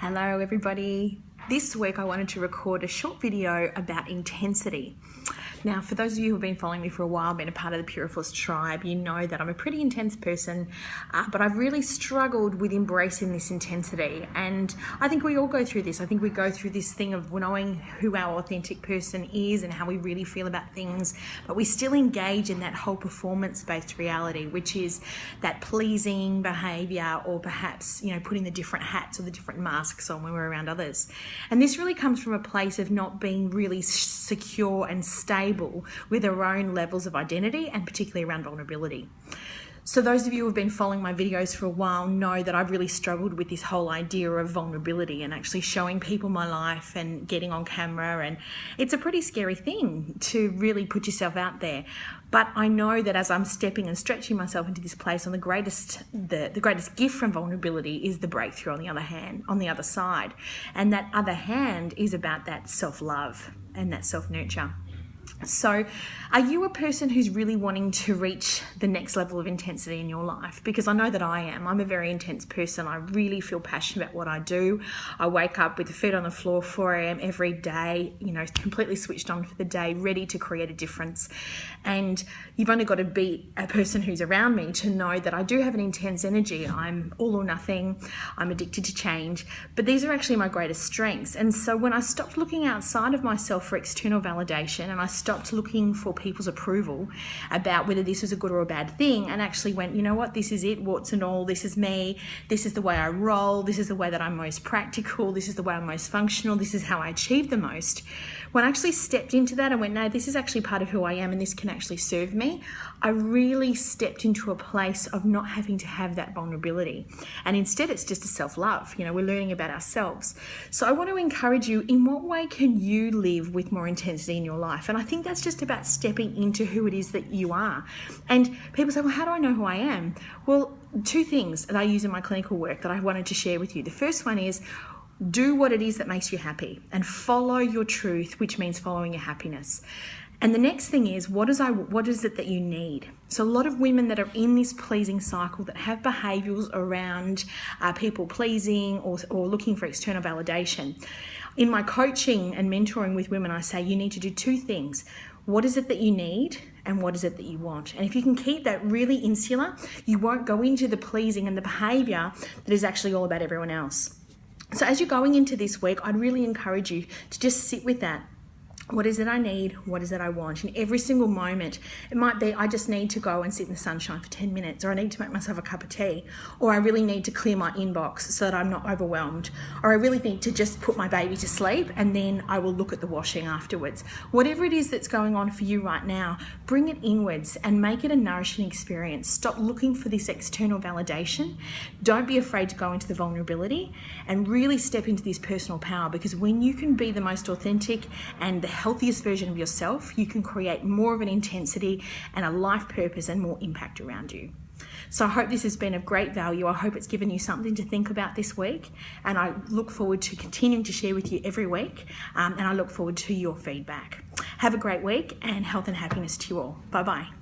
Hello everybody. This week I wanted to record a short video about intensity. Now, for those of you who have been following me for a while, been a part of the Purifless tribe, you know that I'm a pretty intense person, but I've really struggled with embracing this intensity. And I think we all go through this. I think we go through this thing of knowing who our authentic person is and how we really feel about things, but we still engage in that whole performance-based reality, which is that pleasing behavior, or perhaps, putting the different hats or the different masks on when we're around others. And this really comes from a place of not being really secure and stable with our own levels of identity, and particularly around vulnerability. So those of you who have been following my videos for a while know that I've really struggled with this whole idea of vulnerability and actually showing people my life and getting on camera, and it's a pretty scary thing to really put yourself out there. But I know that as I'm stepping and stretching myself into this place, the greatest gift from vulnerability is the breakthrough on the other side. And that other hand is about that self-love and that self-nurture. So are you a person who's really wanting to reach the next level of intensity in your life? Because I know that I am. I'm a very intense person. I really feel passionate about what I do. I wake up with the feet on the floor, 4 a.m. every day, completely switched on for the day, ready to create a difference. And you've only got to be a person who's around me to know that I do have an intense energy. I'm all or nothing. I'm addicted to change. But these are actually my greatest strengths. And so when I stopped looking outside of myself for external validation, and I stopped looking for people's approval about whether this was a good or a bad thing, and actually went, you know what, this is it, warts and all, this is me, this is the way I roll, this is the way that I'm most practical, this is the way I'm most functional, this is how I achieve the most. When I actually stepped into that and went, no, this is actually part of who I am and this can actually serve me, I really stepped into a place of not having to have that vulnerability. And instead it's just a self-love. We're learning about ourselves. So I want to encourage you, in what way can you live with more intensity in your life? And I think that's just about stepping into who it is that you are. And people say, well, how do I know who I am? Well, 2 things that I use in my clinical work that I wanted to share with you. The first one is, do what it is that makes you happy and follow your truth, which means following your happiness. And the next thing is, what is it that you need? So a lot of women that are in this pleasing cycle, that have behaviours around people pleasing or looking for external validation. In my coaching and mentoring with women, I say you need to do 2 things. What is it that you need, and what is it that you want? And if you can keep that really insular, you won't go into the pleasing and the behaviour that is actually all about everyone else. So as you're going into this week, I'd really encourage you to just sit with that. What is it I need? What is it I want? In every single moment, it might be I just need to go and sit in the sunshine for 10 minutes, or I need to make myself a cup of tea, or I really need to clear my inbox so that I'm not overwhelmed, or I really need to just put my baby to sleep and then I will look at the washing afterwards. Whatever it is that's going on for you right now, bring it inwards and make it a nourishing experience. Stop looking for this external validation. Don't be afraid to go into the vulnerability and really step into this personal power, because when you can be the most authentic and the healthiest version of yourself, you can create more of an intensity and a life purpose and more impact around you. So I hope this has been of great value. I hope it's given you something to think about this week, and I look forward to continuing to share with you every week, and I look forward to your feedback. Have a great week, and health and happiness to you all. Bye-bye.